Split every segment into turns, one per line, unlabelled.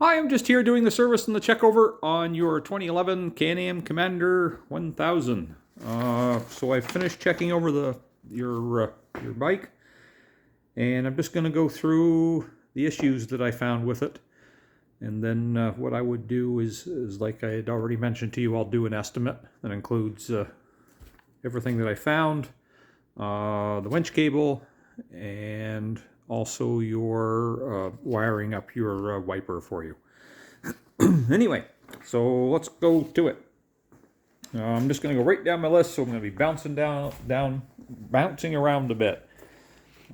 Hi, I'm just here doing the service and the check over on your 2011 Can-Am Commander 1000. So I finished checking over your bike, and I'm just going to go through the issues that I found with it. And then what I would do is like I had already mentioned to you, I'll do an estimate that includes everything that I found, the winch cable, and also your wiring up your wiper for you. Anyway, so let's go to it. I'm just going to go right down my list, so I'm going to be bouncing around a bit.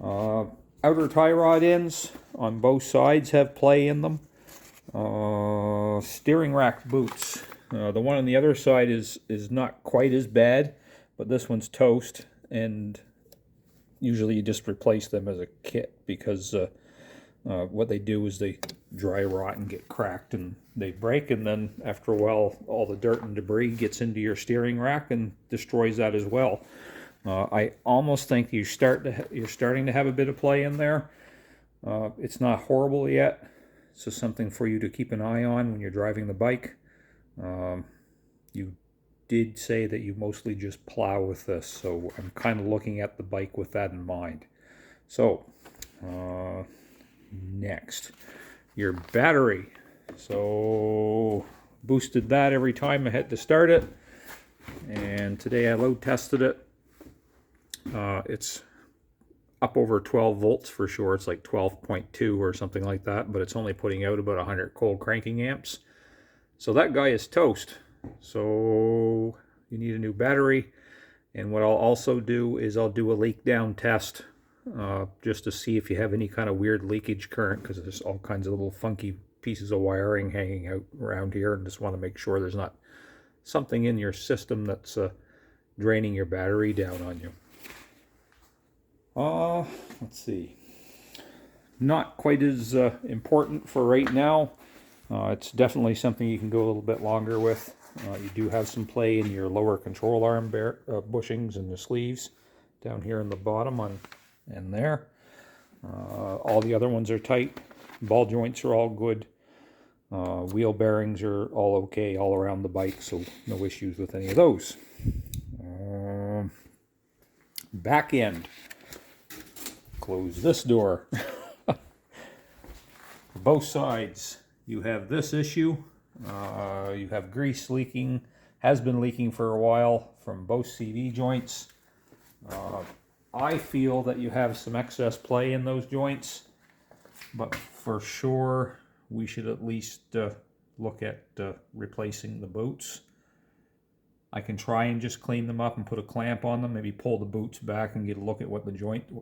Outer tie rod ends on both sides have play in them. Steering rack boots. The one on the other side is not quite as bad, but this one's toast, and usually you just replace them as a kit because what they do is they dry rot and get cracked and they break, and then after a while all the dirt and debris gets into your steering rack and destroys that as well. I almost think you're starting to have a bit of play in there. It's not horrible yet, so something for you to keep an eye on when you're driving the bike. You did say that you mostly just plow with this, so I'm kind of looking at the bike with that in mind. So next, your battery. So boosted that every time I had to start it, and today I load tested it. It's up over 12 volts for sure. It's like 12.2 or something like that, but it's only putting out about 100 cold cranking amps. So that guy is toast. So you need a new battery. And what I'll also do is I'll do a leak down test just to see if you have any kind of weird leakage current, because there's all kinds of little funky pieces of wiring hanging out around here, and just want to make sure there's not something in your system that's draining your battery down on you. Let's see. Not quite as important for right now. It's definitely something you can go a little bit longer with. You do have some play in your lower control arm bushings and the sleeves down here in the bottom and there. All the other ones are tight. Ball joints are all good. Wheel bearings are all okay all around the bike, so no issues with any of those. Back end. Close this door. Both sides you have this issue. You have grease leaking, has been leaking for a while from both CV joints. I feel that you have some excess play in those joints, but for sure we should at least look at replacing the boots. I can try and just clean them up and put a clamp on them, maybe pull the boots back and get a look at what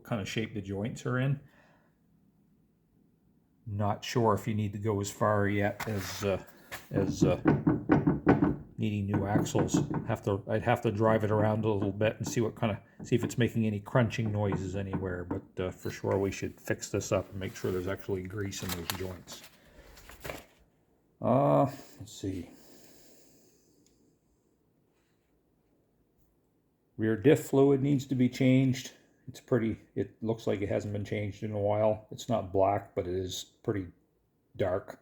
kind of shape the joints are in. Not sure if you need to go as far yet as needing new axles. I'd have to drive it around a little bit and see if it's making any crunching noises anywhere. But for sure we should fix this up and make sure there's actually grease in those joints. Let's see. Rear diff fluid needs to be changed. It looks like it hasn't been changed in a while. It's not black, but it is pretty dark.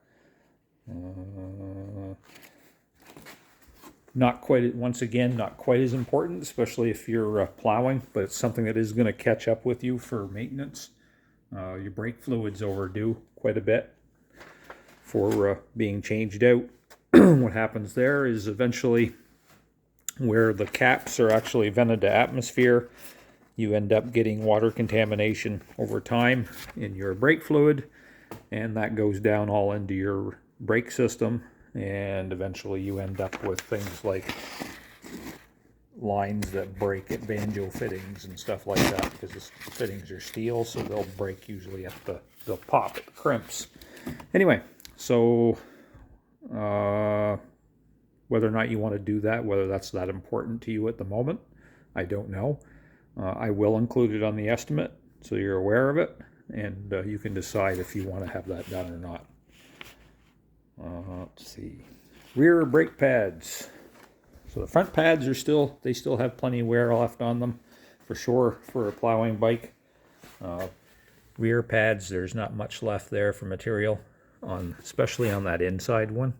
Not quite as important, especially if you're plowing, but it's something that is going to catch up with you for maintenance. Your brake fluid's overdue quite a bit for being changed out. What happens there is eventually, where the caps are actually vented to atmosphere, you end up getting water contamination over time in your brake fluid, and that goes down all into your brake system, and eventually you end up with things like lines that break at banjo fittings and stuff like that, because the fittings are steel, so they'll break usually they'll pop at the crimps. Anyway, so whether or not you want to do that, whether that's that important to you at the moment, I don't know. I will include it on the estimate so you're aware of it, and you can decide if you want to have that done or not. Let's see. Rear brake pads. So the front pads they still have plenty of wear left on them, for sure, for a plowing bike. Rear pads, there's not much left there for material. especially on that inside one.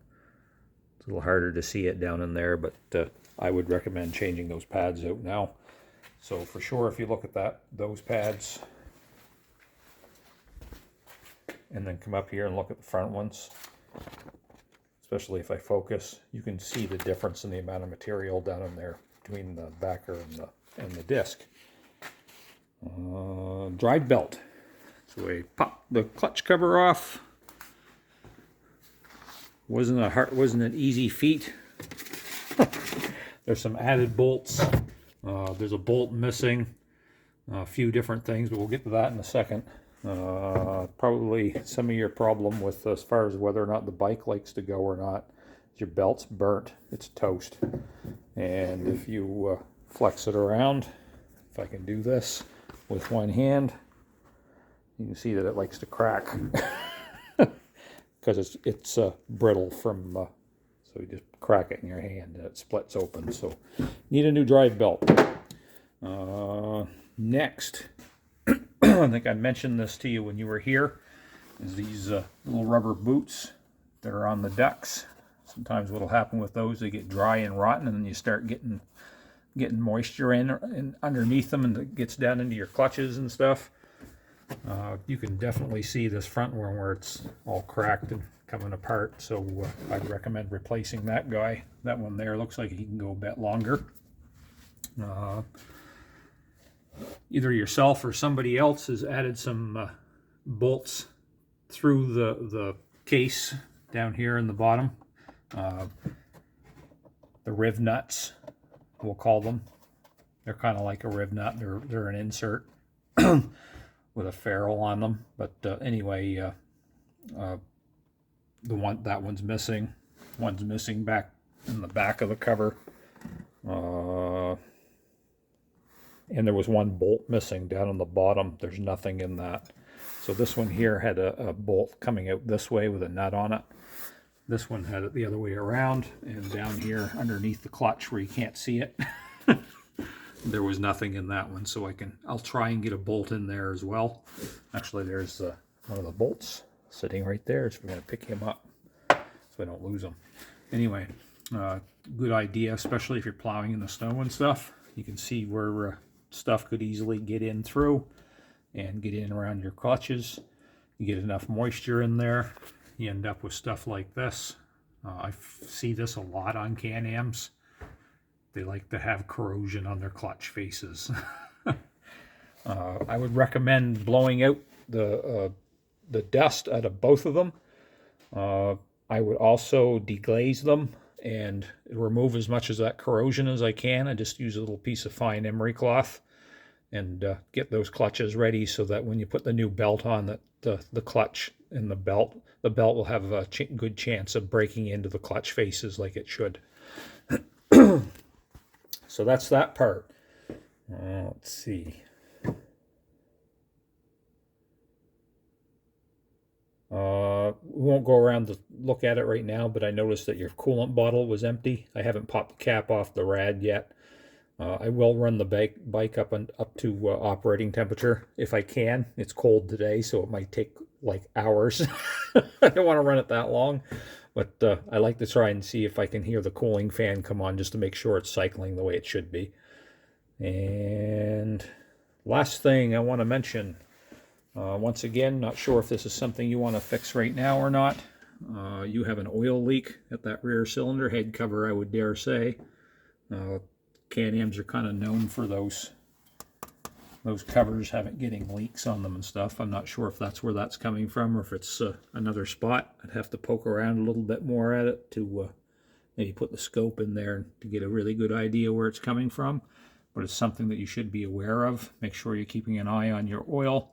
It's a little harder to see it down in there, but I would recommend changing those pads out now. So for sure, if you look at those pads, and then come up here and look at the front ones, especially if I focus, you can see the difference in the amount of material down in there between the backer and the disc. Drive belt. So we pop the clutch cover off. Wasn't an easy feat. There's some added bolts. There's a bolt missing. A few different things, but we'll get to that in a second. Probably some of your problem with as far as whether or not the bike likes to go or not is your belt's burnt. It's toast. And if you flex it around, if I can do this with one hand, you can see that it likes to crack because it's brittle from so you just crack it in your hand and it splits open. So need a new drive belt. Next, I think I mentioned this to you when you were here, is these little rubber boots that are on the ducks. Sometimes what'll happen with those, they get dry and rotten, and then you start getting moisture in underneath them, and it gets down into your clutches and stuff. You can definitely see this front one where it's all cracked and coming apart, so I'd recommend replacing that guy. That one there looks like he can go a bit longer. Either yourself or somebody else has added some bolts through the case down here in the bottom. The riv nuts, we'll call them. They're kind of like a riv nut. They're an insert with a ferrule on them. But anyway, that one's missing. One's missing back in the back of the cover. And there was one bolt missing down on the bottom. There's nothing in that. So this one here had a bolt coming out this way with a nut on it. This one had it the other way around, and down here underneath the clutch where you can't see it, there was nothing in that one. So I'll try and get a bolt in there as well. Actually, there's one of the bolts sitting right there, so we're going to pick him up so we don't lose him. Anyway, good idea, especially if you're plowing in the snow and stuff. You can see where stuff could easily get in through and get in around your clutches. You get enough moisture in there, you end up with stuff like this. I see this a lot on Can-Ams. They like to have corrosion on their clutch faces. I would recommend blowing out the dust out of both of them. I would also deglaze them and remove as much of that corrosion as I can. I just use a little piece of fine emery cloth and get those clutches ready so that when you put the new belt on, that the clutch and the belt will have a good chance of breaking into the clutch faces like it should. So that's that part. Let's see. We won't go around to look at it right now, but I noticed that your coolant bottle was empty. I haven't popped the cap off the rad yet. I will run the bike up to operating temperature if I can. It's cold today, so it might take like hours. I don't want to run it that long, but I like to try and see if I can hear the cooling fan come on just to make sure it's cycling the way it should be. And last thing I want to mention, once again, not sure if this is something you want to fix right now or not. You have an oil leak at that rear cylinder head cover, I would dare say. Can-Ams are kind of known for those covers getting leaks on them and stuff. I'm not sure if that's where that's coming from or if it's another spot. I'd have to poke around a little bit more at it to maybe put the scope in there to get a really good idea where it's coming from. But it's something that you should be aware of. Make sure you're keeping an eye on your oil,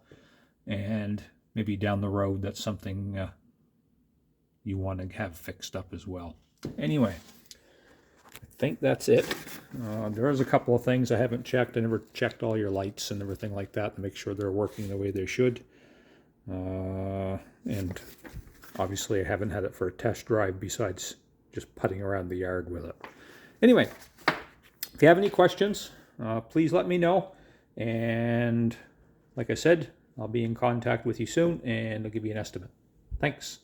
and maybe down the road that's something you want to have fixed up as well. Anyway, I think that's it. There's a couple of things I haven't checked. I never checked all your lights and everything like that to make sure they're working the way they should. And obviously I haven't had it for a test drive besides just putting around the yard with it. Anyway, if you have any questions, please let me know. And like I said, I'll be in contact with you soon and I'll give you an estimate. Thanks.